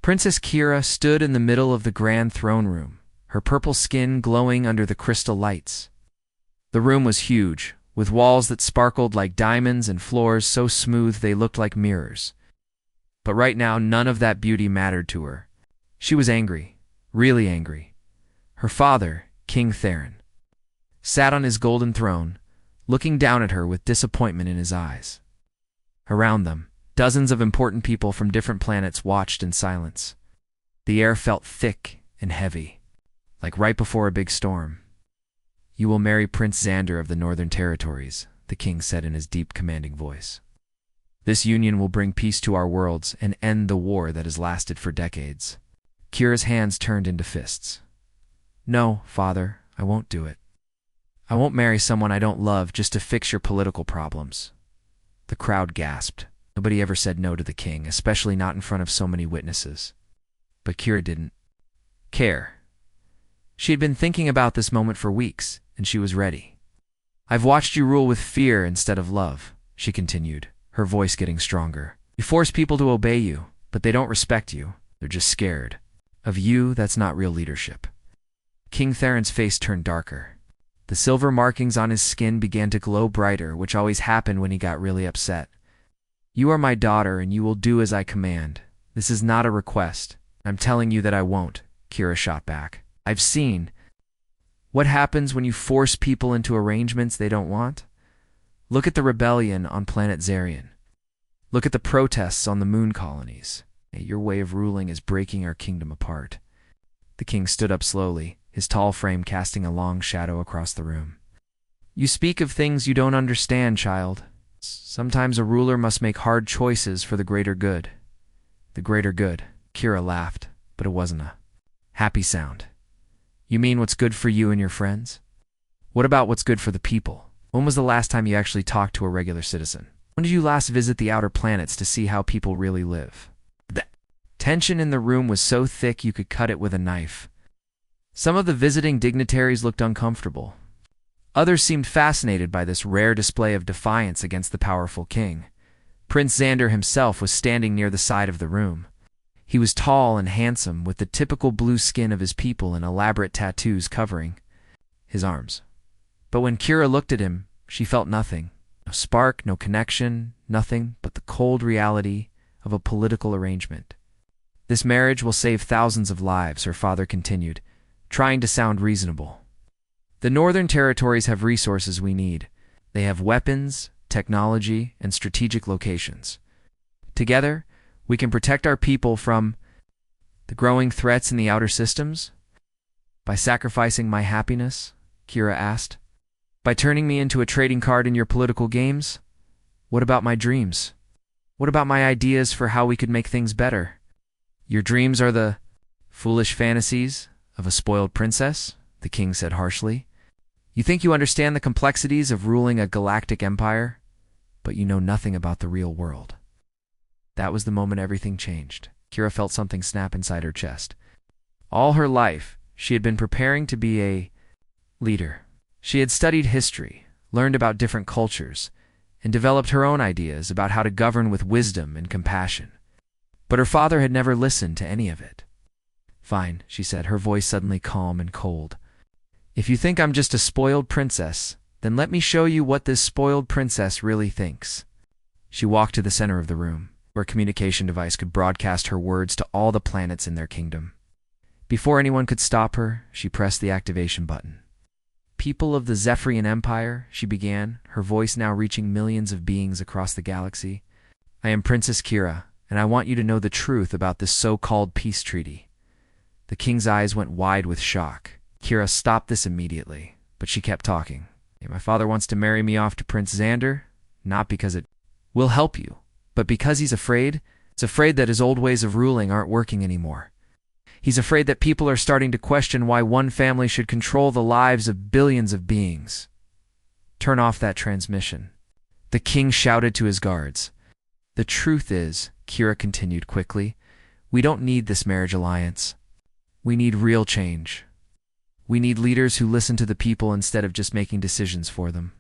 Princess Kira stood in the middle of the grand throne room, her purple skin glowing under the crystal lights. The room was huge, with walls that sparkled like diamonds and floors so smooth they looked like mirrors. But right now, none of that beauty mattered to her. She was angry, really angry. Her father, King Theron, sat on his golden throne, looking down at her with disappointment in his eyes. Around them, dozens of important people from different planets watched in silence. The air felt thick and heavy, like right before a big storm. "You will marry Prince Xander of the Northern Territories," the king said in his deep, commanding voice. "This union will bring peace to our worlds and end the war that has lasted for decades." Kira's hands turned into fists. "No, father, I won't do it. I won't marry someone I don't love just to fix your political problems." The crowd gasped. Nobody ever said no to the king, especially not in front of so many witnesses. But Kira didn't care. She had been thinking about this moment for weeks, and she was ready. "I've watched you rule with fear instead of love," she continued, her voice getting stronger. "You force people to obey you, but they don't respect you. They're just scared. Of you, that's not real leadership." King Theron's face turned darker. The silver markings on his skin began to glow brighter, which always happened when he got really upset. "You are my daughter, and you will do as I command. This is not a request. I'm telling you that I won't," Kira shot back. "I've seen what happens when you force people into arrangements they don't want. Look at the rebellion on planet Zarian. Look at the protests on the moon colonies. Your way of ruling is breaking our kingdom apart." The king stood up slowly, his tall frame casting a long shadow across the room. "You speak of things you don't understand, child. Sometimes a ruler must make hard choices for the greater good." "The greater good," Kira laughed, but it wasn't a happy sound. "You mean what's good for you and your friends? What about what's good for the people? When was the last time you actually talked to a regular citizen? When did you last visit the outer planets to see how people really live?" The tension in the room was so thick you could cut it with a knife. Some of the visiting dignitaries looked uncomfortable. Others seemed fascinated by this rare display of defiance against the powerful king. Prince Xander himself was standing near the side of the room. He was tall and handsome, with the typical blue skin of his people and elaborate tattoos covering his arms. But when Kira looked at him, she felt nothing. No spark, no connection, nothing but the cold reality of a political arrangement. "This marriage will save thousands of lives," her father continued, trying to sound reasonable. "The Northern Territories have resources we need. They have weapons, technology, and strategic locations. Together, we can protect our people from the growing threats in the outer systems." "By sacrificing my happiness?" Kira asked. "By turning me into a trading card in your political games? What about my dreams? What about my ideas for how we could make things better?" "Your dreams are the foolish fantasies of a spoiled princess," the king said harshly. "You think you understand the complexities of ruling a galactic empire, but you know nothing about the real world." That was the moment everything changed. Kira felt something snap inside her chest. All her life, she had been preparing to be a leader. She had studied history, learned about different cultures, and developed her own ideas about how to govern with wisdom and compassion. But her father had never listened to any of it. "Fine," she said, her voice suddenly calm and cold. "If you think I'm just a spoiled princess, then let me show you what this spoiled princess really thinks." She walked to the center of the room, where a communication device could broadcast her words to all the planets in their kingdom. Before anyone could stop her, she pressed the activation button. "People of the Zephyrian Empire," she began, her voice now reaching millions of beings across the galaxy. "I am Princess Kira, and I want you to know the truth about this so-called peace treaty." The king's eyes went wide with shock. Kira stopped this immediately, but she kept talking. "My father wants to marry me off to Prince Xander, not because it will help you, but because he's afraid. He's afraid that his old ways of ruling aren't working anymore. He's afraid that people are starting to question why one family should control the lives of billions of beings." "Turn off that transmission," the king shouted to his guards. "The truth is," Kira continued quickly, "we don't need this marriage alliance. We need real change. We need leaders who listen to the people instead of just making decisions for them.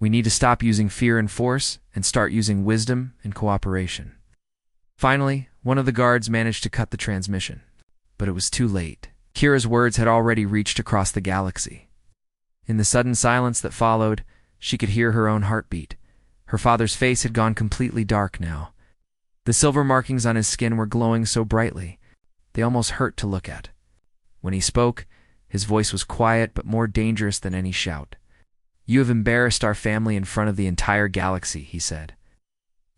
We need to stop using fear and force and start using wisdom and cooperation. Finally, one of the guards managed to cut the transmission. But it was too late. Kira's words had already reached across the galaxy. In the sudden silence that followed, she could hear her own heartbeat. Her father's face had gone completely dark now. The silver markings on his skin were glowing so brightly, they almost hurt to look at. When he spoke, his voice was quiet but more dangerous than any shout. "You have embarrassed our family in front of the entire galaxy," he said.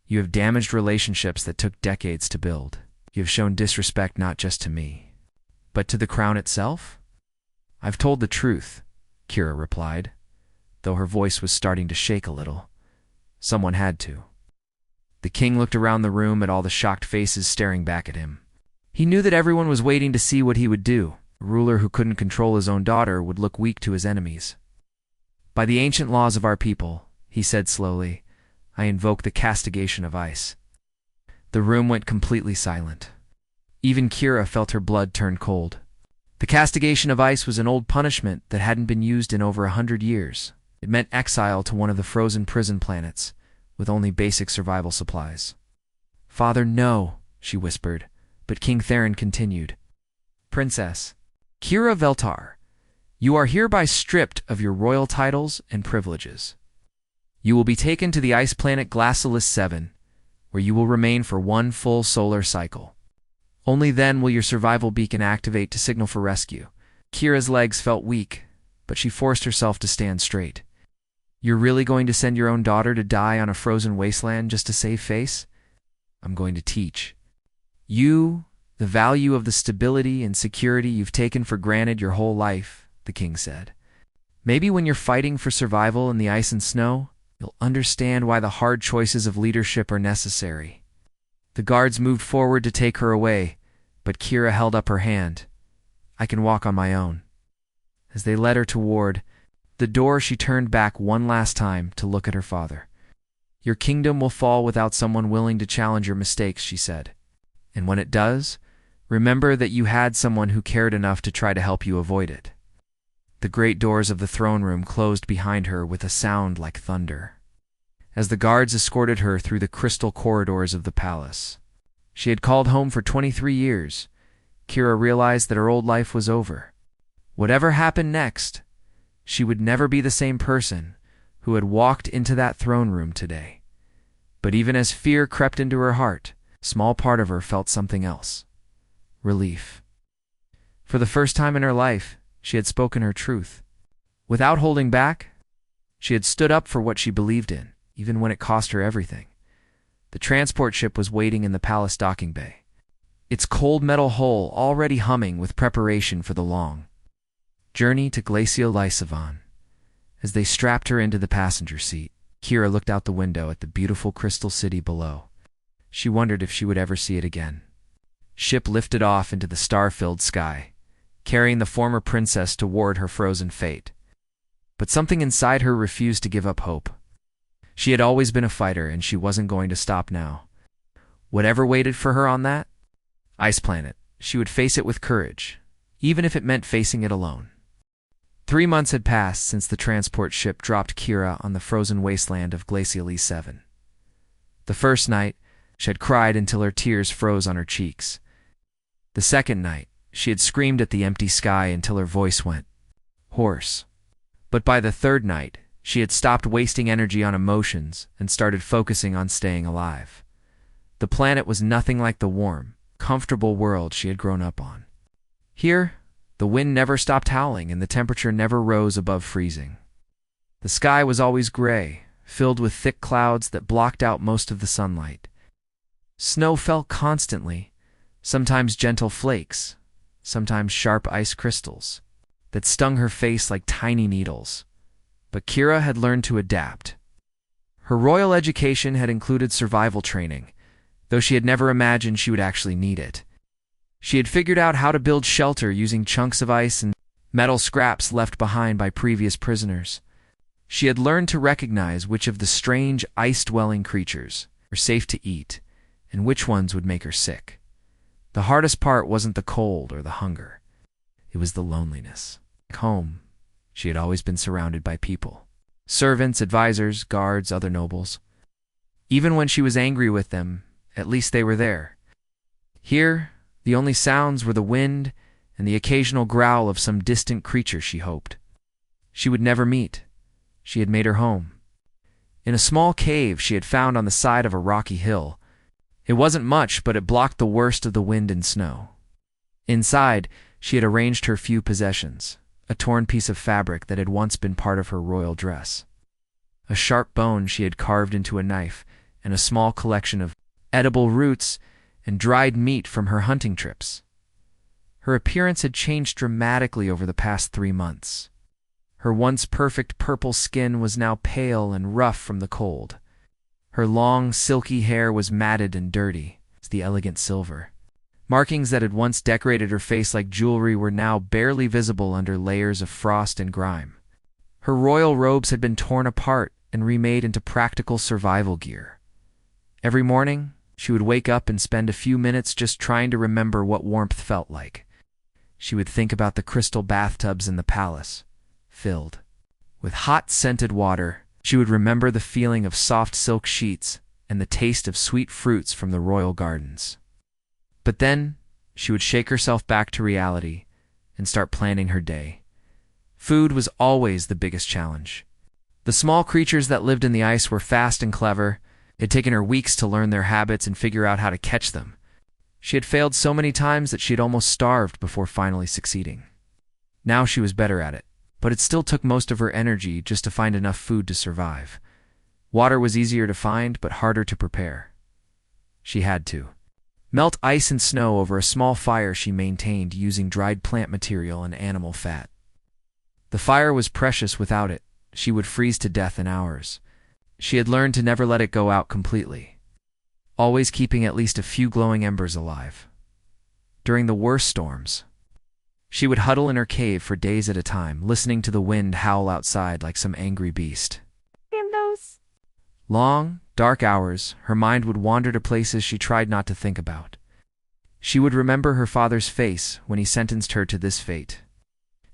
"You have damaged relationships that took decades to build. You have shown disrespect not just to me, but to the crown itself?" "I've told the truth," Kira replied, though her voice was starting to shake a little. Someone had to. The king looked around the room at all the shocked faces staring back at him. He knew that everyone was waiting to see what he would do. A ruler who couldn't control his own daughter would look weak to his enemies. "By the ancient laws of our people," he said slowly, "I invoke the castigation of ice." The room went completely silent. Even Kira felt her blood turn cold. The castigation of ice was an old punishment that hadn't been used in over 100 years. It meant exile to one of the frozen prison planets, with only basic survival supplies. "Father, no," she whispered, but King Theron continued. "Princess Kira Veltar, you are hereby stripped of your royal titles and privileges. You will be taken to the ice planet Glacialis 7, where you will remain for one full solar cycle. Only then will your survival beacon activate to signal for rescue." Kira's legs felt weak, but she forced herself to stand straight. "You're really going to send your own daughter to die on a frozen wasteland just to save face? I'm going to teach you the value of the stability and security you've taken for granted your whole life," the king said. "Maybe when you're fighting for survival in the ice and snow, you'll understand why the hard choices of leadership are necessary." The guards moved forward to take her away, but Kira held up her hand. "I can walk on my own." As they led her toward the door, she turned back one last time to look at her father. "Your kingdom will fall without someone willing to challenge your mistakes," she said. "And when it does, remember that you had someone who cared enough to try to help you avoid it." The great doors of the throne room closed behind her with a sound like thunder. As the guards escorted her through the crystal corridors of the palace. She had called home for 23 years. Kira realized that her old life was over. Whatever happened next, she would never be the same person who had walked into that throne room today. But even as fear crept into her heart, a small part of her felt something else. Relief. For the first time in her life, she had spoken her truth. Without holding back, she had stood up for what she believed in, even when it cost her everything. The transport ship was waiting in the palace docking bay, its cold metal hull already humming with preparation for the long journey to Glacialis 7. As they strapped her into the passenger seat, Kira looked out the window at the beautiful crystal city below. She wondered if she would ever see it again. Ship lifted off into the star-filled sky, carrying the former princess toward her frozen fate. But something inside her refused to give up hope. She had always been a fighter, and she wasn't going to stop now. Whatever waited for her on that ice planet, she would face it with courage, even if it meant facing it alone. 3 months had passed since the transport ship dropped Kira on the frozen wasteland of Glacialis 7. The first night, she had cried until her tears froze on her cheeks. The second night, she had screamed at the empty sky until her voice went hoarse. But by the third night, she had stopped wasting energy on emotions and started focusing on staying alive. The planet was nothing like the warm, comfortable world she had grown up on. Here, the wind never stopped howling and the temperature never rose above freezing. The sky was always gray, filled with thick clouds that blocked out most of the sunlight. Snow fell constantly, sometimes gentle flakes, sometimes sharp ice crystals, that stung her face like tiny needles. But Kira had learned to adapt. Her royal education had included survival training, though she had never imagined she would actually need it. She had figured out how to build shelter using chunks of ice and metal scraps left behind by previous prisoners. She had learned to recognize which of the strange ice-dwelling creatures were safe to eat and which ones would make her sick. The hardest part wasn't the cold or the hunger. It was the loneliness. Back home, she had always been surrounded by people. Servants, advisors, guards, other nobles. Even when she was angry with them, at least they were there. Here, the only sounds were the wind and the occasional growl of some distant creature she hoped she would never meet. She had made her home in a small cave she had found on the side of a rocky hill. It wasn't much, but it blocked the worst of the wind and snow. Inside, she had arranged her few possessions: a torn piece of fabric that had once been part of her royal dress, a sharp bone she had carved into a knife, and a small collection of edible roots and dried meat from her hunting trips. Her appearance had changed dramatically over the past 3 months. Her once perfect purple skin was now pale and rough from the cold. Her long, silky hair was matted and dirty as the elegant silver. Markings that had once decorated her face like jewelry were now barely visible under layers of frost and grime. Her royal robes had been torn apart and remade into practical survival gear. Every morning, she would wake up and spend a few minutes just trying to remember what warmth felt like. She would think about the crystal bathtubs in the palace, filled with hot, scented water. She would remember the feeling of soft silk sheets and the taste of sweet fruits from the royal gardens. But then, she would shake herself back to reality and start planning her day. Food was always the biggest challenge. The small creatures that lived in the ice were fast and clever. It had taken her weeks to learn their habits and figure out how to catch them. She had failed so many times that she had almost starved before finally succeeding. Now she was better at it, but it still took most of her energy just to find enough food to survive. Water was easier to find, but harder to prepare. She had to melt ice and snow over a small fire she maintained using dried plant material and animal fat. The fire was precious. Without it, she would freeze to death in hours. She had learned to never let it go out completely, always keeping at least a few glowing embers alive. During the worst storms, she would huddle in her cave for days at a time, listening to the wind howl outside like some angry beast. In those long, dark hours, her mind would wander to places she tried not to think about. She would remember her father's face when he sentenced her to this fate.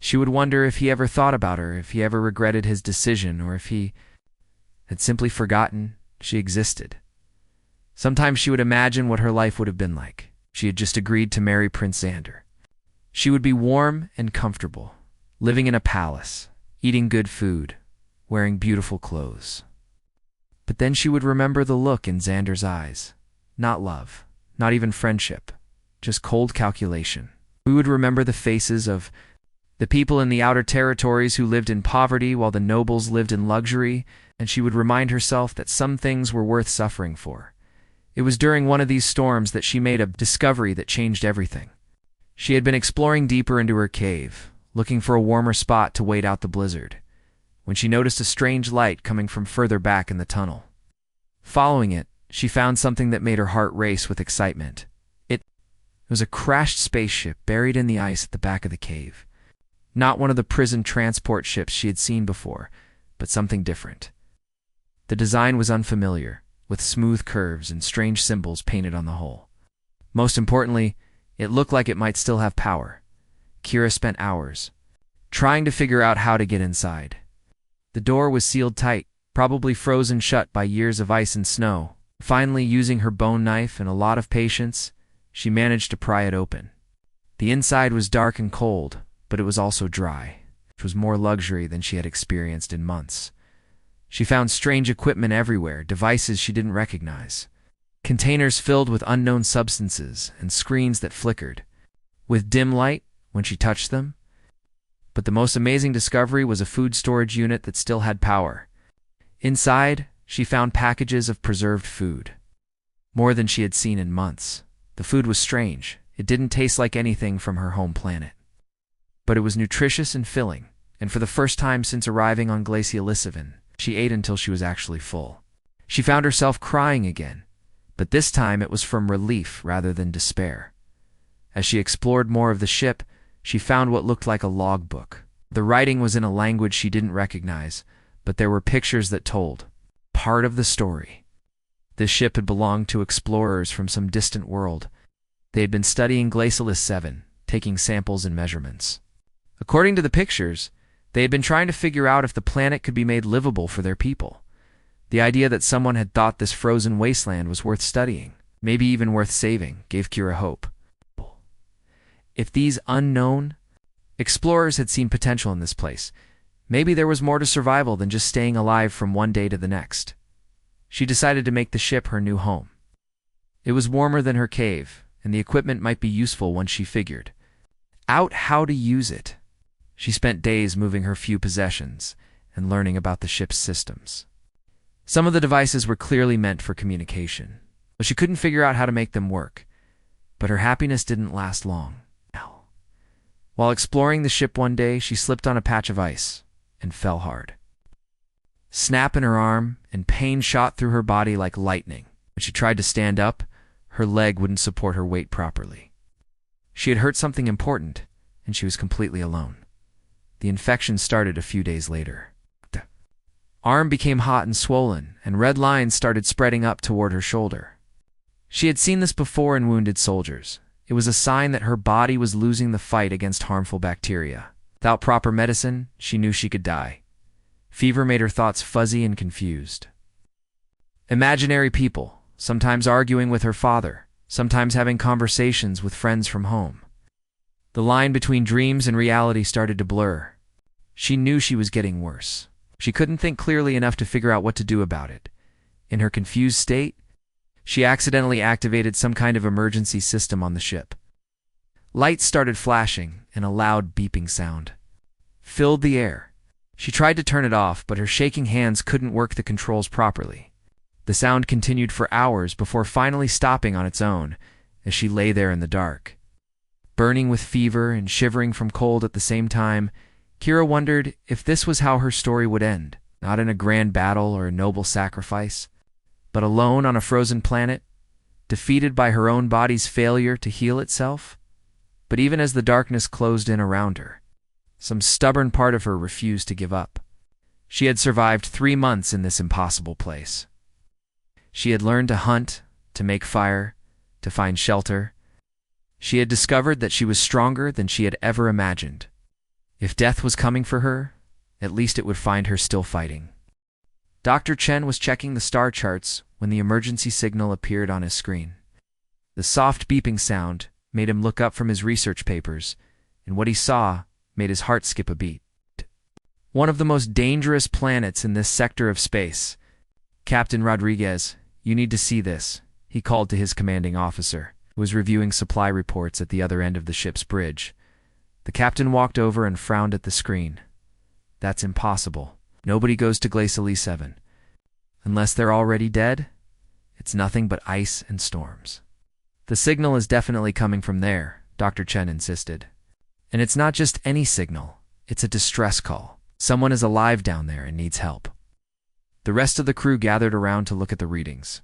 She would wonder if he ever thought about her, if he ever regretted his decision, or if he had simply forgotten she existed. Sometimes she would imagine what her life would have been like. She had just agreed to marry Prince Xander. She would be warm and comfortable, living in a palace, eating good food, wearing beautiful clothes. But then she would remember the look in Xander's eyes. Not love, not even friendship, just cold calculation. We would remember the faces of the people in the outer territories who lived in poverty while the nobles lived in luxury, and she would remind herself that some things were worth suffering for. It was during one of these storms that she made a discovery that changed everything. She had been exploring deeper into her cave, looking for a warmer spot to wait out the blizzard, when she noticed a strange light coming from further back in the tunnel. Following it, she found something that made her heart race with excitement. It was a crashed spaceship buried in the ice at the back of the cave. Not one of the prison transport ships she had seen before, but something different. The design was unfamiliar, with smooth curves and strange symbols painted on the hull. Most importantly, it looked like it might still have power. Kira spent hours trying to figure out how to get inside. The door was sealed tight, probably frozen shut by years of ice and snow. Finally, using her bone knife and a lot of patience, she managed to pry it open. The inside was dark and cold, but it was also dry, which was more luxury than she had experienced in months. She found strange equipment everywhere, devices she didn't recognize, containers filled with unknown substances, and screens that flickered with dim light when she touched them. But the most amazing discovery was a food storage unit that still had power. Inside, she found packages of preserved food, more than she had seen in months. The food was strange. It didn't taste like anything from her home planet. But it was nutritious and filling, and for the first time since arriving on Glacia Lissavan, she ate until she was actually full. She found herself crying again, but this time it was from relief rather than despair. As she explored more of the ship, she found what looked like a logbook. The writing was in a language she didn't recognize, but there were pictures that told part of the story. This ship had belonged to explorers from some distant world. They had been studying Glacialis 7, taking samples and measurements. According to the pictures, they had been trying to figure out if the planet could be made livable for their people. The idea that someone had thought this frozen wasteland was worth studying maybe even worth saving, gave Kira hope. If these unknown explorers had seen potential in this place, maybe there was more to survival than just staying alive from one day to the next. She decided to make the ship her new home. It was warmer than her cave, and the equipment might be useful once she figured out how to use it. She spent days moving her few possessions and learning about the ship's systems. Some of the devices were clearly meant for communication, but she couldn't figure out how to make them work. But her happiness didn't last long. While exploring the ship one day, she slipped on a patch of ice and fell hard. Snap in her arm, and pain shot through her body like lightning. When she tried to stand up, her leg wouldn't support her weight properly. She had hurt something important, and she was completely alone. The infection started a few days later. The arm became hot and swollen, and red lines started spreading up toward her shoulder. She had seen this before in wounded soldiers. It was a sign that her body was losing the fight against harmful bacteria. Without proper medicine, she knew she could die. Fever made her thoughts fuzzy and confused. Imaginary people, sometimes arguing with her father, sometimes having conversations with friends from home. The line between dreams and reality started to blur. She knew she was getting worse. She couldn't think clearly enough to figure out what to do about it. In her confused state, she accidentally activated some kind of emergency system on the ship. Lights started flashing, and a loud beeping sound filled the air. She tried to turn it off, but her shaking hands couldn't work the controls properly. The sound continued for hours before finally stopping on its own as she lay there in the dark. Burning with fever and shivering from cold at the same time, Kira wondered if this was how her story would end, not in a grand battle or a noble sacrifice, but alone on a frozen planet, defeated by her own body's failure to heal itself. But even as the darkness closed in around her, some stubborn part of her refused to give up. She had survived 3 months in this impossible place. She had learned to hunt, to make fire, to find shelter. She had discovered that she was stronger than she had ever imagined. If death was coming for her, at least it would find her still fighting. Dr. Chen was checking the star charts when the emergency signal appeared on his screen. The soft beeping sound made him look up from his research papers, and what he saw made his heart skip a beat. One of the most dangerous planets in this sector of space. Captain Rodriguez, you need to see this, he called to his commanding officer, who was reviewing supply reports at the other end of the ship's bridge. The captain walked over and frowned at the screen. That's impossible. Nobody goes to Glacial E7. Unless they're already dead, it's nothing but ice and storms. The signal is definitely coming from there, Dr. Chen insisted. And it's not just any signal, it's a distress call. Someone is alive down there and needs help. The rest of the crew gathered around to look at the readings.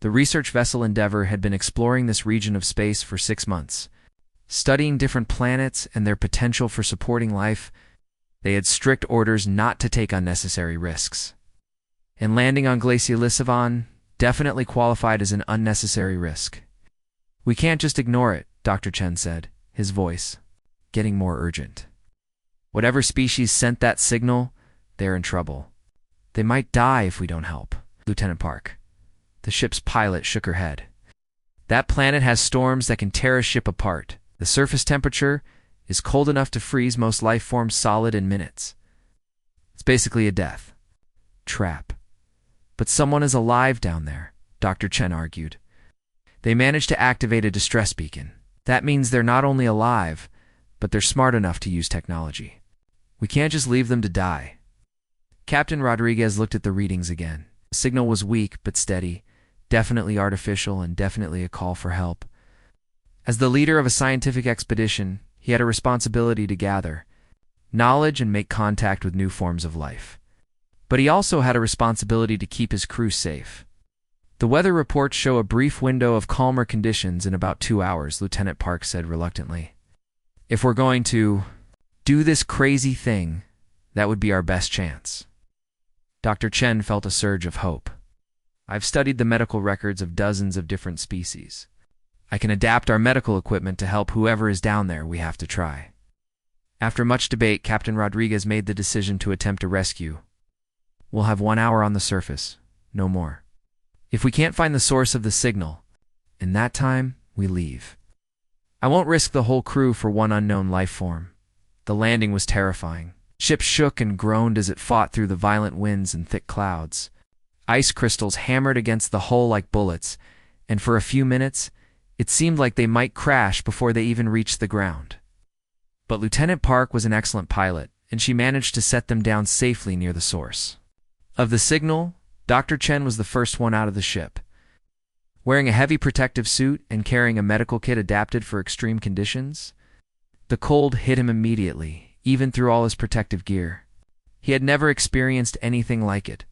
The research vessel Endeavour had been exploring this region of space for 6 months, studying different planets and their potential for supporting life. They had strict orders not to take unnecessary risks. And landing on Glacial E7 definitely qualified as an unnecessary risk. We can't just ignore it, Dr. Chen said, his voice getting more urgent. Whatever species sent that signal, they're in trouble. They might die if we don't help. Lieutenant Park, the ship's pilot, shook her head. That planet has storms that can tear a ship apart. The surface temperature is cold enough to freeze most life forms solid in minutes. It's basically a death trap. But someone is alive down there, Dr. Chen argued. They managed to activate a distress beacon. That means they're not only alive, but they're smart enough to use technology. We can't just leave them to die. Captain Rodriguez looked at the readings again. The signal was weak but steady, definitely artificial and definitely a call for help. As the leader of a scientific expedition, he had a responsibility to gather knowledge and make contact with new forms of life. But he also had a responsibility to keep his crew safe. The weather reports show a brief window of calmer conditions in about 2 hours, Lieutenant Park said reluctantly. If we're going to do this crazy thing, that would be our best chance. Dr. Chen felt a surge of hope. I've studied the medical records of dozens of different species. I can adapt our medical equipment to help whoever is down there we have to try. After much debate, Captain Rodriguez made the decision to attempt a rescue. We'll have 1 hour on the surface, no more. If we can't find the source of the signal, In that time, we leave. I won't risk the whole crew for one unknown life form. The landing was terrifying. Ship shook and groaned as it fought through the violent winds and thick clouds. Ice crystals hammered against the hull like bullets, and for a few minutes, it seemed like they might crash before they even reached the ground. But Lieutenant Park was an excellent pilot, and she managed to set them down safely near the source. Of the signal, Dr. Chen was the first one out of the ship. Wearing a heavy protective suit and carrying a medical kit adapted for extreme conditions, the cold hit him immediately, even through all his protective gear. He had never experienced anything like it,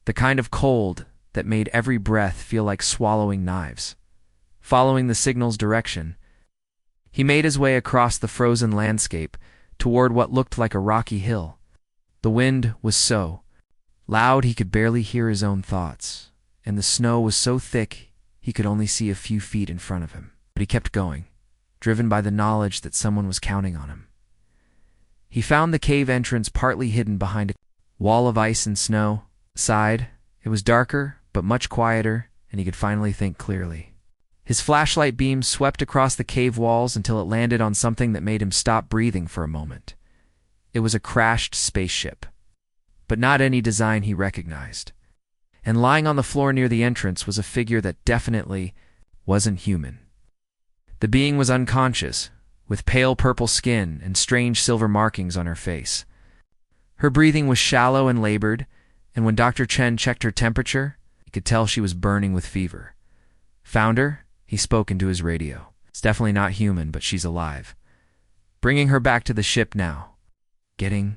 the kind of cold that made every breath feel like swallowing knives. Following the signal's direction, he made his way across the frozen landscape toward what looked like a rocky hill. The wind was so loud he could barely hear his own thoughts, and the snow was so thick he could only see a few feet in front of him. But he kept going, driven by the knowledge that someone was counting on him. He found the cave entrance partly hidden behind a wall of ice and snow. Aside, it was darker, but much quieter, and he could finally think clearly. His flashlight beam swept across the cave walls until it landed on something that made him stop breathing for a moment. It was a crashed spaceship, but not any design he recognized. And lying on the floor near the entrance was a figure that definitely wasn't human. The being was unconscious, with pale purple skin and strange silver markings on her face. Her breathing was shallow and labored, and when Dr. Chen checked her temperature, he could tell she was burning with fever. "Found her?" He spoke into his radio. "It's definitely not human, but she's alive. Bringing her back to the ship now." Getting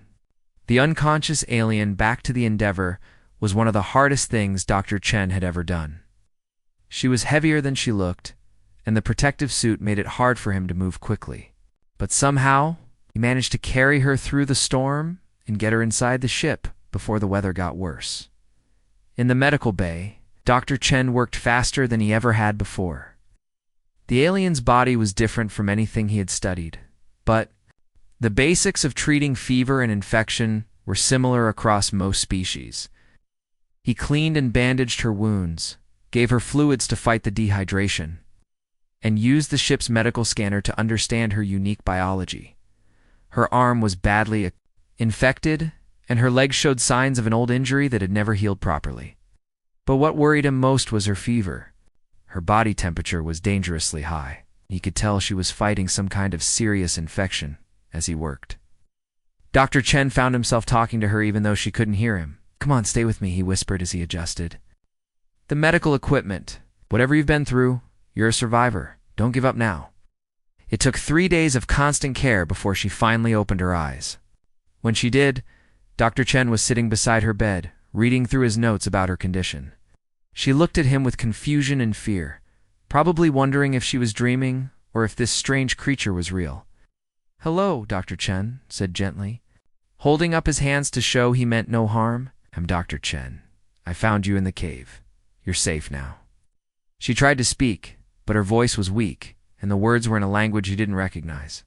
the unconscious alien back to the Endeavor was one of the hardest things Dr. Chen had ever done. She was heavier than she looked, and the protective suit made it hard for him to move quickly. But somehow, he managed to carry her through the storm and get her inside the ship before the weather got worse. In the medical bay, Dr. Chen worked faster than he ever had before. The alien's body was different from anything he had studied, but the basics of treating fever and infection were similar across most species. He cleaned and bandaged her wounds, gave her fluids to fight the dehydration, and used the ship's medical scanner to understand her unique biology. Her arm was badly infected, and her leg showed signs of an old injury that had never healed properly. But what worried him most was her fever. Her body temperature was dangerously high. He could tell she was fighting some kind of serious infection as he worked. Dr. Chen found himself talking to her even though she couldn't hear him. "Come on, stay with me," he whispered as he adjusted the medical equipment. "Whatever you've been through, you're a survivor. Don't give up now." It took 3 days of constant care before she finally opened her eyes. When she did, Dr. Chen was sitting beside her bed, reading through his notes about her condition. She looked at him with confusion and fear, probably wondering if she was dreaming or if this strange creature was real. "Hello," Dr. Chen said gently, holding up his hands to show he meant no harm. "I'm Dr. Chen. I found you in the cave. You're safe now." She tried to speak, but her voice was weak, and the words were in a language he didn't recognize.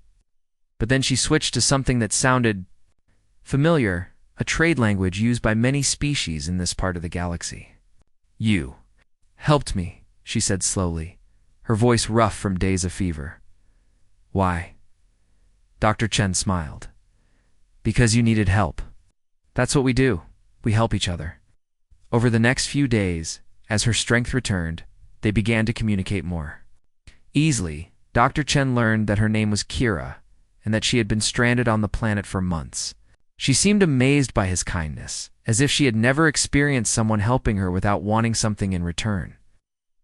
But then she switched to something that sounded familiar, a trade language used by many species in this part of the galaxy. "You helped me," she said slowly, her voice rough from days of fever. "Why?" Dr. Chen smiled. "Because you needed help. That's what we do. We help each other." Over the next few days, as her strength returned, they began to communicate more easily. Dr. Chen learned that her name was Kira, and that she had been stranded on the planet for months. She seemed amazed by his kindness, as if she had never experienced someone helping her without wanting something in return.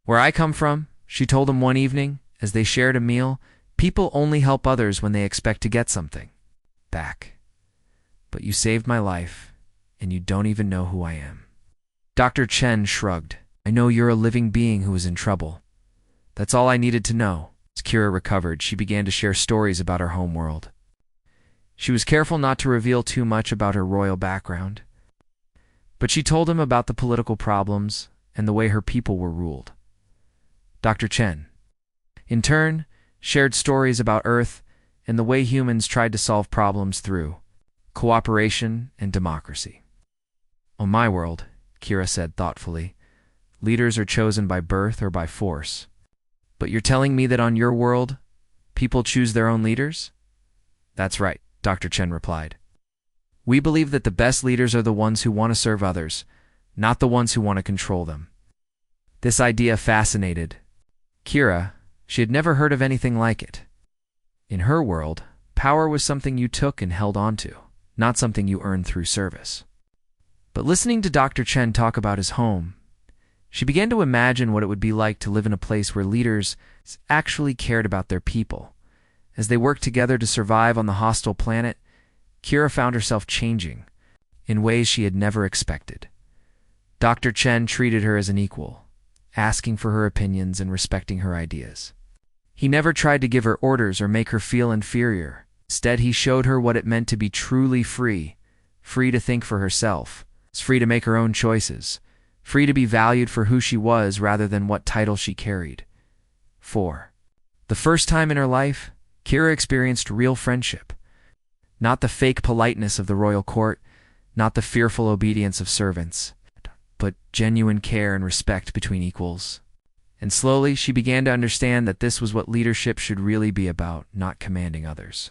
"Where I come from," she told him one evening, as they shared a meal, "people only help others when they expect to get something back. But you saved my life, and you don't even know who I am." Dr. Chen shrugged. "I know you're a living being who is in trouble. That's all I needed to know." As Kira recovered, she began to share stories about her home world. She was careful not to reveal too much about her royal background, but she told him about the political problems and the way her people were ruled. Dr. Chen, in turn, shared stories about Earth and the way humans tried to solve problems through cooperation and democracy. "On my world," Kira said thoughtfully, "leaders are chosen by birth or by force. But you're telling me that on your world, people choose their own leaders? That's right, Dr. Chen replied. We believe that the best leaders are the ones who want to serve others, not the ones who want to control them. This idea fascinated Kira. She had never heard of anything like it. In her world, power was something you took and held onto, not something you earned through service. But listening to Dr. Chen talk about his home, she began to imagine what it would be like to live in a place where leaders actually cared about their people. As they worked together to survive on the hostile planet, Kira found herself changing in ways she had never expected. Dr. Chen treated her as an equal, asking for her opinions and respecting her ideas. He never tried to give her orders or make her feel inferior. Instead, he showed her what it meant to be truly free, free to think for herself, free to make her own choices, free to be valued for who she was rather than what title she carried. 4. The first time in her life, Kira experienced real friendship. Not the fake politeness of the royal court, not the fearful obedience of servants, but genuine care and respect between equals. And slowly, she began to understand that this was what leadership should really be about, not commanding others,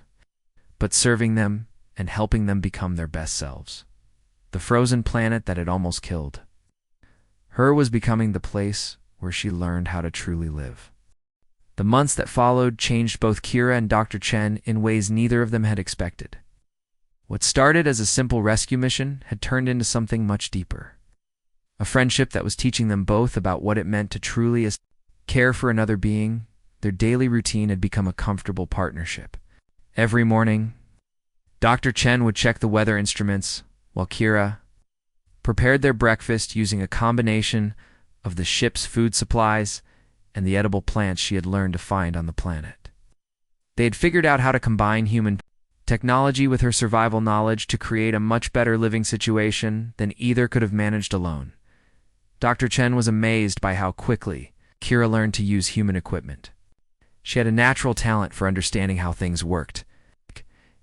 but serving them and helping them become their best selves. The frozen planet that had almost killed her was becoming the place where she learned how to truly live. The months that followed changed both Kira and Dr. Chen in ways neither of them had expected. What started as a simple rescue mission had turned into something much deeper. A friendship that was teaching them both about what it meant to truly care for another being. Their daily routine had become a comfortable partnership. Every morning, Dr. Chen would check the weather instruments, while Kira prepared their breakfast using a combination of the ship's food supplies and the edible plants she had learned to find on the planet. They had figured out how to combine human technology with her survival knowledge to create a much better living situation than either could have managed alone. Dr. Chen was amazed by how quickly Kira learned to use human equipment. She had a natural talent for understanding how things worked,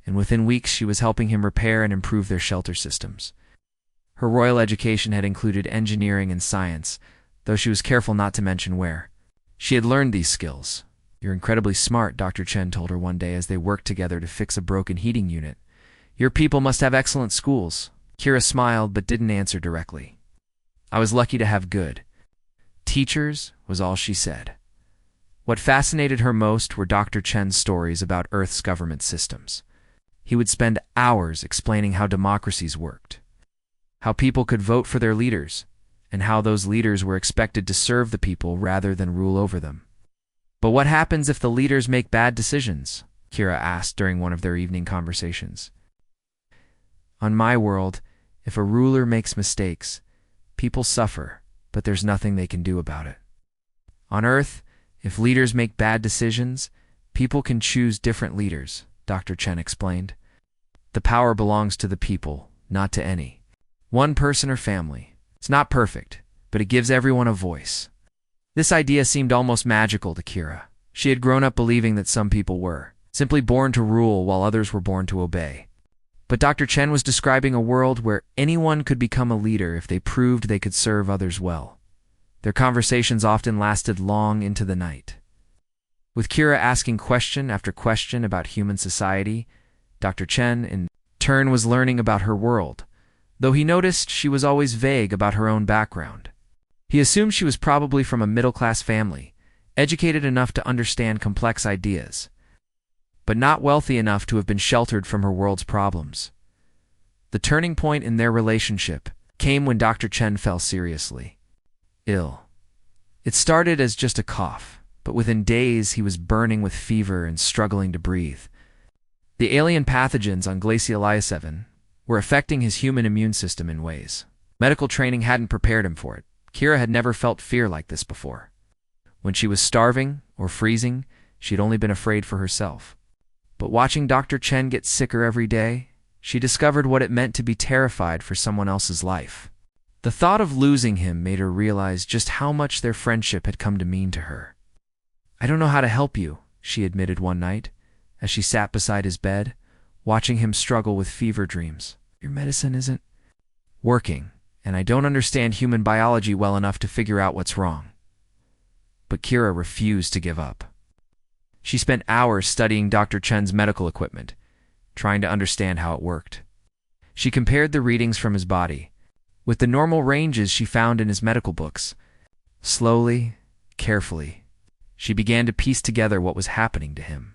and within weeks she was helping him repair and improve their shelter systems. Her royal education had included engineering and science, though she was careful not to mention where she had learned these skills. You're incredibly smart, Dr. Chen told her one day as they worked together to fix a broken heating unit. Your people must have excellent schools. Kira smiled but didn't answer directly. I was lucky to have good teachers, was all she said. What fascinated her most were Dr. Chen's stories about Earth's government systems. He would spend hours explaining how democracies worked, how people could vote for their leaders, and how those leaders were expected to serve the people rather than rule over them. But what happens if the leaders make bad decisions? Kira asked during one of their evening conversations. On my world, if a ruler makes mistakes, people suffer, but there's nothing they can do about it. On Earth, if leaders make bad decisions, people can choose different leaders, Dr. Chen explained. The power belongs to the people, not to any one person or family. It's not perfect, but it gives everyone a voice. This idea seemed almost magical to Kira. She had grown up believing that some people were simply born to rule while others were born to obey. But Dr. Chen was describing a world where anyone could become a leader if they proved they could serve others well. Their conversations often lasted long into the night. With Kira asking question after question about human society, Dr. Chen, in turn, was learning about her world, though he noticed she was always vague about her own background. He assumed she was probably from a middle-class family, educated enough to understand complex ideas, but not wealthy enough to have been sheltered from her world's problems. The turning point in their relationship came when Dr. Chen fell seriously ill. It started as just a cough, but within days he was burning with fever and struggling to breathe. The alien pathogens on Glacial I-7 were affecting his human immune system in ways medical training hadn't prepared him for it. Kira had never felt fear like this before. When she was starving or freezing, she'd only been afraid for herself. But watching Dr. Chen get sicker every day, she discovered what it meant to be terrified for someone else's life. The thought of losing him made her realize just how much their friendship had come to mean to her. I don't know how to help you, she admitted one night, as she sat beside his bed, watching him struggle with fever dreams. Your medicine isn't working, and I don't understand human biology well enough to figure out what's wrong. but Kira refused to give up. She spent hours studying Dr. Chen's medical equipment, trying to understand how it worked. She compared the readings from his body with the normal ranges she found in his medical books. Slowly, carefully, she began to piece together what was happening to him.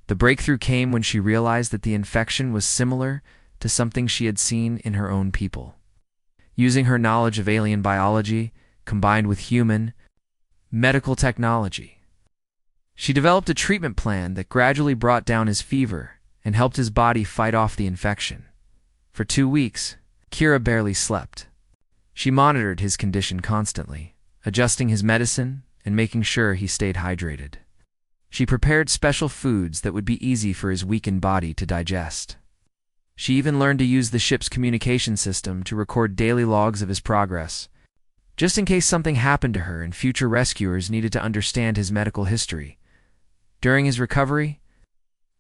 The breakthrough came when she realized that the infection was similar to something she had seen in her own people. Using her knowledge of alien biology, combined with human medical technology, she developed a treatment plan that gradually brought down his fever and helped his body fight off the infection. For 2 weeks, Kira barely slept. She monitored his condition constantly, adjusting his medicine and making sure he stayed hydrated. She prepared special foods that would be easy for his weakened body to digest. She even learned to use the ship's communication system to record daily logs of his progress, just in case something happened to her and future rescuers needed to understand his medical history. During his recovery,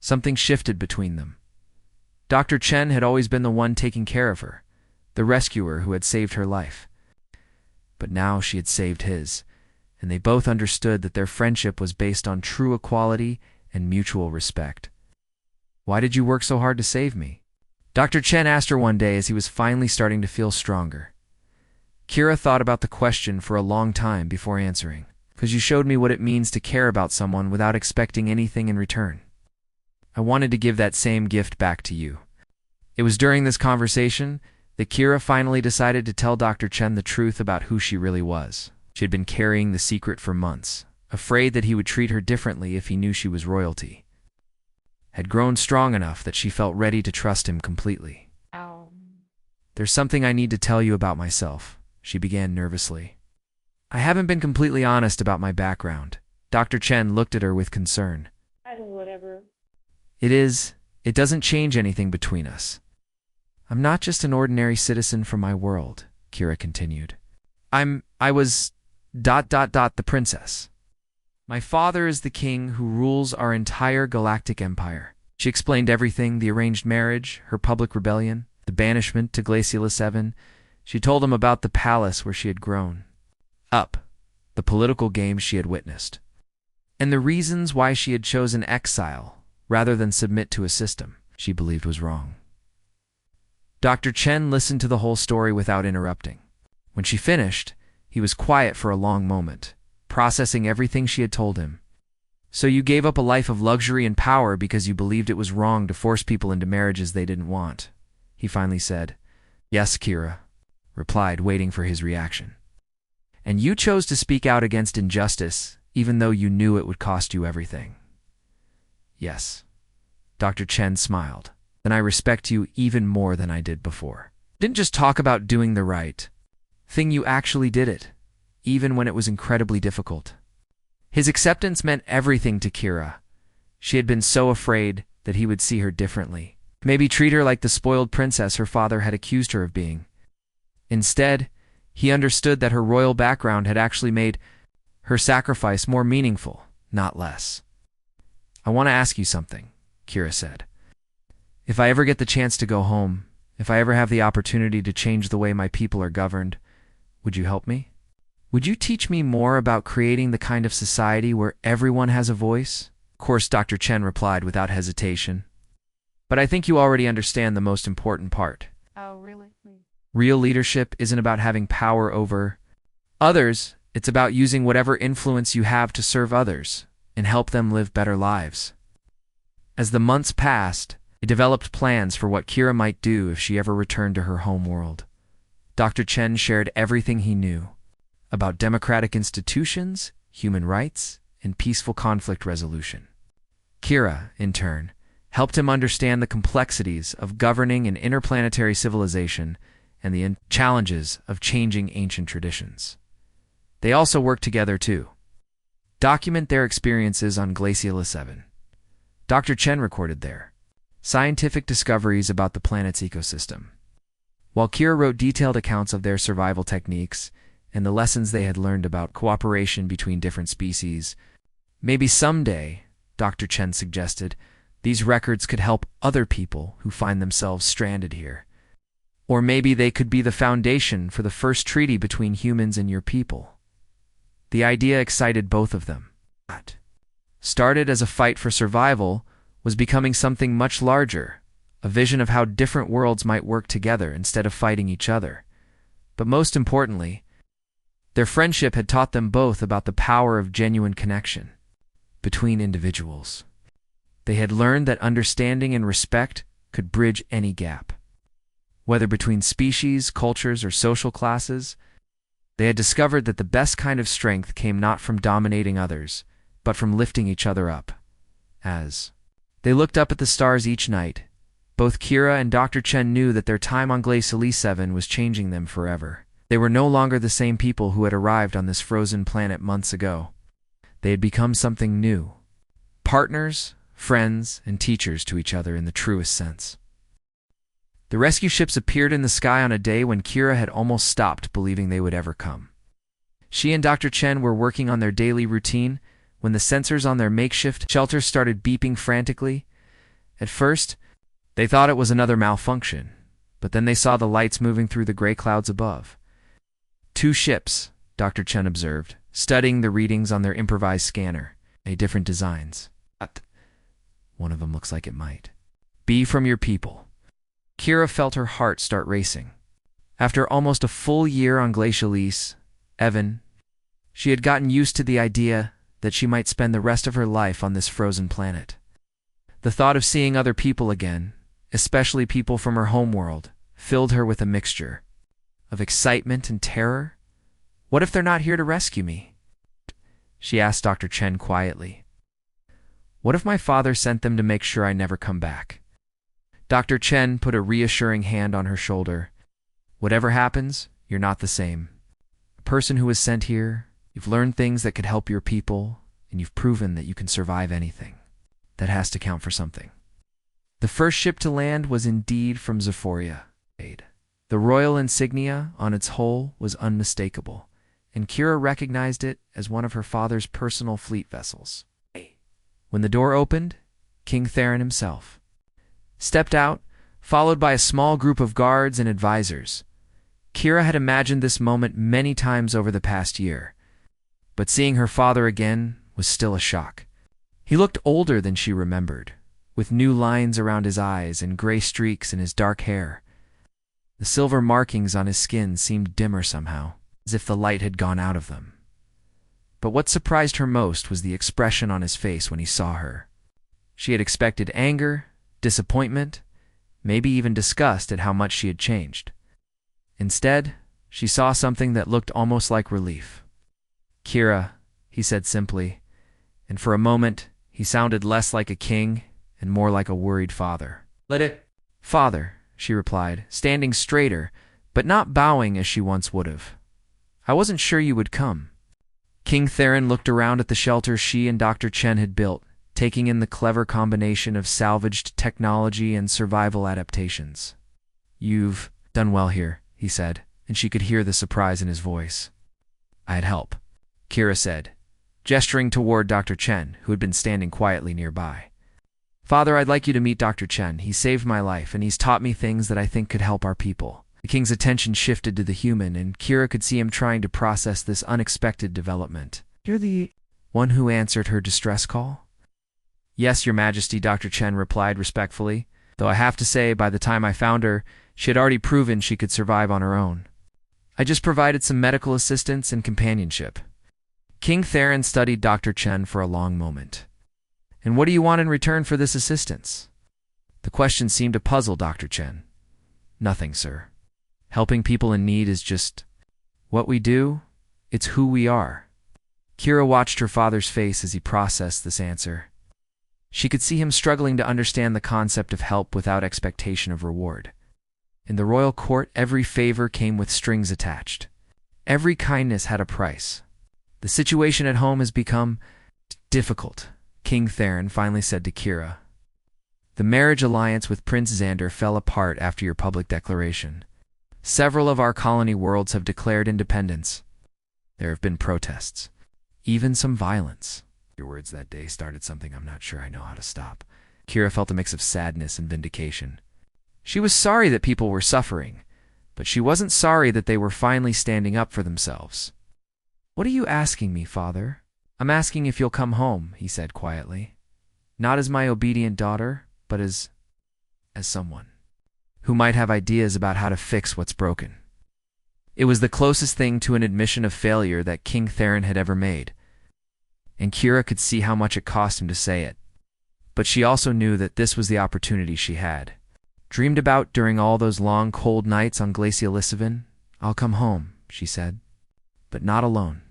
something shifted between them. Dr. Chen had always been the one taking care of her, the rescuer who had saved her life. But now she had saved his, and they both understood that their friendship was based on true equality and mutual respect. "Why did you work so hard to save me?" Dr. Chen asked her one day as he was finally starting to feel stronger. Kira thought about the question for a long time before answering. "Because you showed me what it means to care about someone without expecting anything in return. I wanted to give that same gift back to you." It was during this conversation that Kira finally decided to tell Dr. Chen the truth about who she really was. She had been carrying the secret for months, afraid that he would treat her differently if he knew she was royalty. Had grown strong enough that she felt ready to trust him completely. "There's something I need to tell you about myself," she began nervously. "I haven't been completely honest about my background." Dr. Chen looked at her with concern. Whatever. It doesn't change anything between us. I'm not just an ordinary citizen from my world," Kira continued. I was... the princess. My father is the king who rules our entire galactic empire." She explained everything: the arranged marriage, her public rebellion, the banishment to Glacial 7. She told him about the palace where she had grown up, the political games she had witnessed, and the reasons why she had chosen exile rather than submit to a system she believed was wrong. Dr. Chen listened to the whole story without interrupting. When she finished, he was quiet for a long moment, processing everything she had told him. "So you gave up a life of luxury and power because you believed it was wrong to force people into marriages they didn't want," he finally said. "Yes," Kira replied, waiting for his reaction. "And you chose to speak out against injustice, even though you knew it would cost you everything." "Yes." Dr. Chen smiled. "Then I respect you even more than I did before. You didn't just talk about doing the right thing, you actually did it, even when it was incredibly difficult." His acceptance meant everything to Kira. She had been so afraid that he would see her differently, maybe treat her like the spoiled princess her father had accused her of being. Instead, he understood that her royal background had actually made her sacrifice more meaningful, not less. "I want to ask you something," Kira said. "If I ever get the chance to go home, if I ever have the opportunity to change the way my people are governed, would you help me? Would you teach me more about creating the kind of society where everyone has a voice?" Of course, Dr. Chen replied without hesitation. "But I think you already understand the most important part. Oh, really? Real leadership isn't about having power over others. It's about using whatever influence you have to serve others and help them live better lives." As the months passed, he developed plans for what Kira might do if she ever returned to her home world. Dr. Chen shared everything he knew about democratic institutions, human rights, and peaceful conflict resolution. Kira, in turn, helped him understand the complexities of governing an interplanetary civilization and the challenges of changing ancient traditions. They also worked together to document their experiences on Glacial 7. Dr. Chen recorded their scientific discoveries about the planet's ecosystem, while Kira wrote detailed accounts of their survival techniques and the lessons they had learned about cooperation between different species. Maybe someday, Dr. Chen suggested, these records could help other people who find themselves stranded here. Or maybe they could be the foundation for the first treaty between humans and your people. The idea excited both of them. What started as a fight for survival was becoming something much larger, a vision of how different worlds might work together instead of fighting each other. But most importantly, their friendship had taught them both about the power of genuine connection between individuals. They had learned that understanding and respect could bridge any gap. Whether between species, cultures, or social classes, they had discovered that the best kind of strength came not from dominating others, but from lifting each other up. As they looked up at the stars each night, both Kira and Dr. Chen knew that their time on Glacial 7 was changing them forever. They were no longer the same people who had arrived on this frozen planet months ago. They had become something new. Partners, friends, and teachers to each other in the truest sense. The rescue ships appeared in the sky on a day when Kira had almost stopped believing they would ever come. She and Dr. Chen were working on their daily routine when the sensors on their makeshift shelter started beeping frantically. At first, they thought it was another malfunction, but then they saw the lights moving through the gray clouds above. 2 ships, Dr. Chen observed, studying the readings on their improvised scanner, different designs. One of them looks like it might be from your people. Kira felt her heart start racing. After almost a full year on Glacial Evan, she had gotten used to the idea that she might spend the rest of her life on this frozen planet. The thought of seeing other people again, especially people from her homeworld, filled her with a mixture of excitement and terror. What if they're not here to rescue me? She asked Dr. Chen quietly. What if my father sent them to make sure I never come back? Dr. Chen put a reassuring hand on her shoulder. Whatever happens, you're not the same. A person who was sent here, you've learned things that could help your people, and you've proven that you can survive anything. That has to count for something. The first ship to land was indeed from Zephoria. The royal insignia on its hull was unmistakable, and Kira recognized it as one of her father's personal fleet vessels. When the door opened, King Theron himself stepped out, followed by a small group of guards and advisors. Kira had imagined this moment many times over the past year, but seeing her father again was still a shock. He looked older than she remembered, with new lines around his eyes and gray streaks in his dark hair. The silver markings on his skin seemed dimmer somehow, as if the light had gone out of them. But what surprised her most was the expression on his face when he saw her. She had expected anger, disappointment, maybe even disgust at how much she had changed. Instead, she saw something that looked almost like relief. "Kira," he said simply, and for a moment he sounded less like a king and more like a worried father. "Let it." "Father," she replied, standing straighter, but not bowing as she once would have. "I wasn't sure you would come." King Theron looked around at the shelter she and Dr. Chen had built, taking in the clever combination of salvaged technology and survival adaptations. "You've done well here," he said, and she could hear the surprise in his voice. "I'd help," Kira said, gesturing toward Dr. Chen, who had been standing quietly nearby. "Father, I'd like you to meet Dr. Chen. He saved my life, and he's taught me things that I think could help our people." The king's attention shifted to the human, and Kira could see him trying to process this unexpected development. "You're the one who answered her distress call?" "Yes, Your Majesty," Dr. Chen replied respectfully, though I have to say by the time I found her, she had already proven she could survive on her own. I just provided some medical assistance and companionship. King Theron studied Dr. Chen for a long moment. "And what do you want in return for this assistance?" The question seemed to puzzle Dr. Chen. "Nothing, sir. Helping people in need is just what we do. It's who we are." Kira watched her father's face as he processed this answer. She could see him struggling to understand the concept of help without expectation of reward. In the royal court, every favor came with strings attached. Every kindness had a price. "The situation at home has become difficult," King Theron finally said to Kira. "The marriage alliance with Prince Xander fell apart after your public declaration. Several of our colony worlds have declared independence. There have been protests, even some violence. Your words that day started something I'm not sure I know how to stop." Kira felt a mix of sadness and vindication. She was sorry that people were suffering, but she wasn't sorry that they were finally standing up for themselves. "What are you asking me, father?" "I'm asking if you'll come home," he said quietly. "Not as my obedient daughter, but as someone who might have ideas about how to fix what's broken." It was the closest thing to an admission of failure that King Theron had ever made, and Kira could see how much it cost him to say it. But she also knew that this was the opportunity she had dreamed about during all those long, cold nights on Glacial Lissavan. "I'll come home," she said, "but not alone.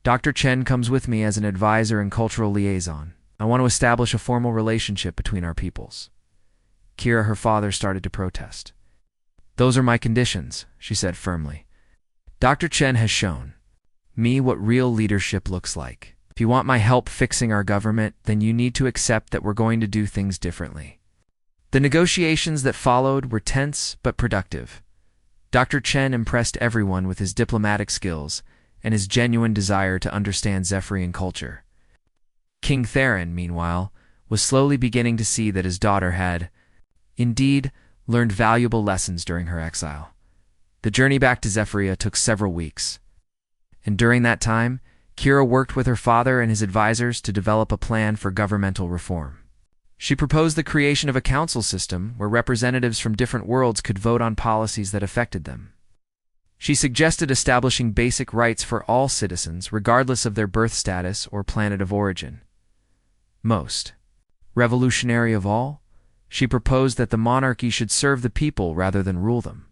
Dr. Chen comes with me as an advisor and cultural liaison. I want to establish a formal relationship between our peoples." Kira, her father, started to protest. "Those are my conditions," she said firmly. "Dr. Chen has shown me what real leadership looks like. If you want my help fixing our government, then you need to accept that we're going to do things differently." The negotiations that followed were tense but productive. Dr. Chen impressed everyone with his diplomatic skills and his genuine desire to understand Zephyrian culture. King Theron, meanwhile, was slowly beginning to see that his daughter had, indeed, learned valuable lessons during her exile. The journey back to Zephyria took several weeks, and during that time, Kira worked with her father and his advisors to develop a plan for governmental reform. She proposed the creation of a council system where representatives from different worlds could vote on policies that affected them. She suggested establishing basic rights for all citizens, regardless of their birth status or planet of origin. Most revolutionary of all, she proposed that the monarchy should serve the people rather than rule them.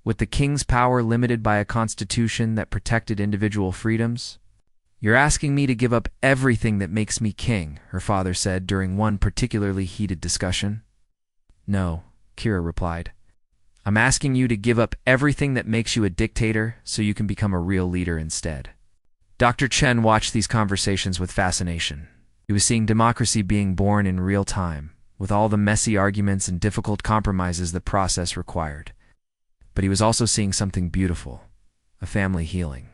With the king's power limited by a constitution that protected individual freedoms, "You're asking me to give up everything that makes me king," her father said during one particularly heated discussion. "No," Kira replied. "I'm asking you to give up everything that makes you a dictator so you can become a real leader instead." Dr. Chen watched these conversations with fascination. He was seeing democracy being born in real time, with all the messy arguments and difficult compromises the process required. But he was also seeing something beautiful, a family healing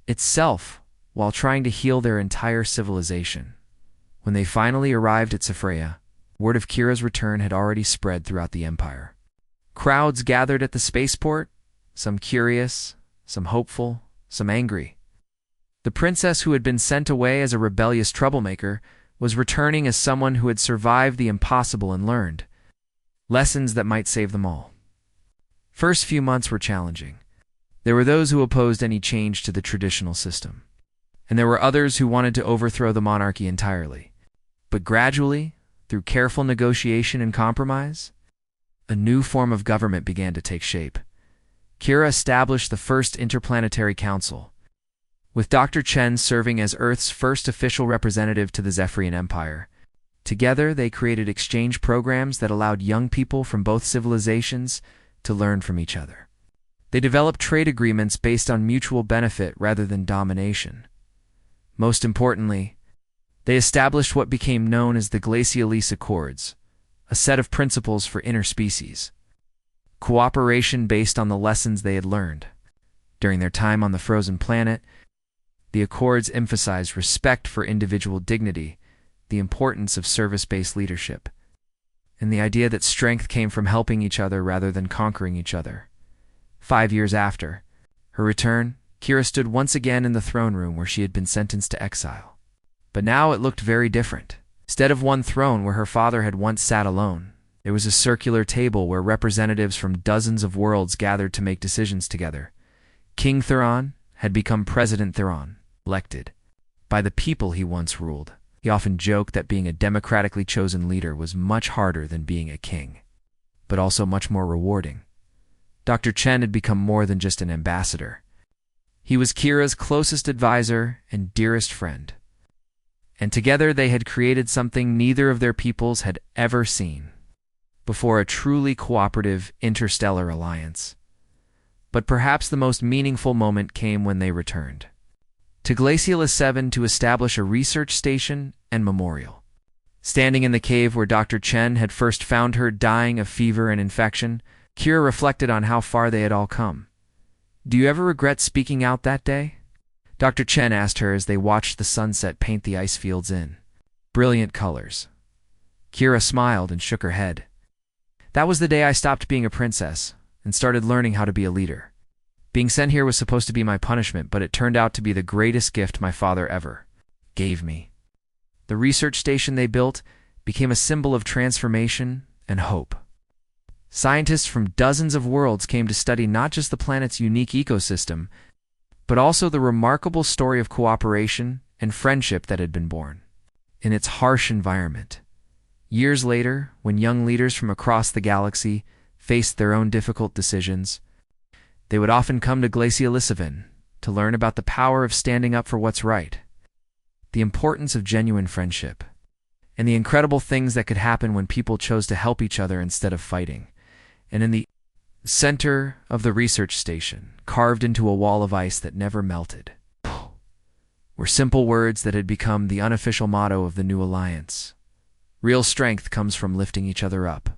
itself, while trying to heal their entire civilization. When they finally arrived at Zephyria, word of Kira's return had already spread throughout the Empire. Crowds gathered at the spaceport, some curious, some hopeful, some angry. The princess, who had been sent away as a rebellious troublemaker, was returning as someone who had survived the impossible and learned lessons that might save them all. First few months were challenging. There were those who opposed any change to the traditional system, and there were others who wanted to overthrow the monarchy entirely. But gradually, through careful negotiation and compromise, a new form of government began to take shape. Kira established the first interplanetary council, with Dr. Chen serving as Earth's first official representative to the Zephyrian Empire. Together, they created exchange programs that allowed young people from both civilizations to learn from each other. They developed trade agreements based on mutual benefit rather than domination. Most importantly, they established what became known as the Glacialese Accords, a set of principles for interspecies cooperation based on the lessons they had learned. During their time on the frozen planet, the Accords emphasized respect for individual dignity, the importance of service-based leadership, and the idea that strength came from helping each other rather than conquering each other. 5 years after her return, Kira stood once again in the throne room where she had been sentenced to exile. But now it looked very different. Instead of one throne where her father had once sat alone, there was a circular table where representatives from dozens of worlds gathered to make decisions together. King Theron had become President Theron, elected by the people he once ruled. He often joked that being a democratically chosen leader was much harder than being a king, but also much more rewarding. Dr. Chen had become more than just an ambassador. He was Kira's closest advisor and dearest friend, and together they had created something neither of their peoples had ever seen before, a truly cooperative interstellar alliance. But perhaps the most meaningful moment came when they returned to Glacial 7 to establish a research station and memorial. Standing in the cave where Dr. Chen had first found her dying of fever and infection, Kira reflected on how far they had all come. "Do you ever regret speaking out that day?" Dr. Chen asked her as they watched the sunset paint the ice fields in brilliant colors. Kira smiled and shook her head. "That was the day I stopped being a princess and started learning how to be a leader." Being sent here was supposed to be my punishment, but it turned out to be the greatest gift my father ever gave me. The research station they built became a symbol of transformation and hope. Scientists from dozens of worlds came to study not just the planet's unique ecosystem, but also the remarkable story of cooperation and friendship that had been born in its harsh environment. Years later, when young leaders from across the galaxy faced their own difficult decisions, they would often come to Glacialisivin to learn about the power of standing up for what's right, the importance of genuine friendship, and the incredible things that could happen when people chose to help each other instead of fighting. And in the center of the research station, carved into a wall of ice that never melted, were simple words that had become the unofficial motto of the new alliance. Real strength comes from lifting each other up.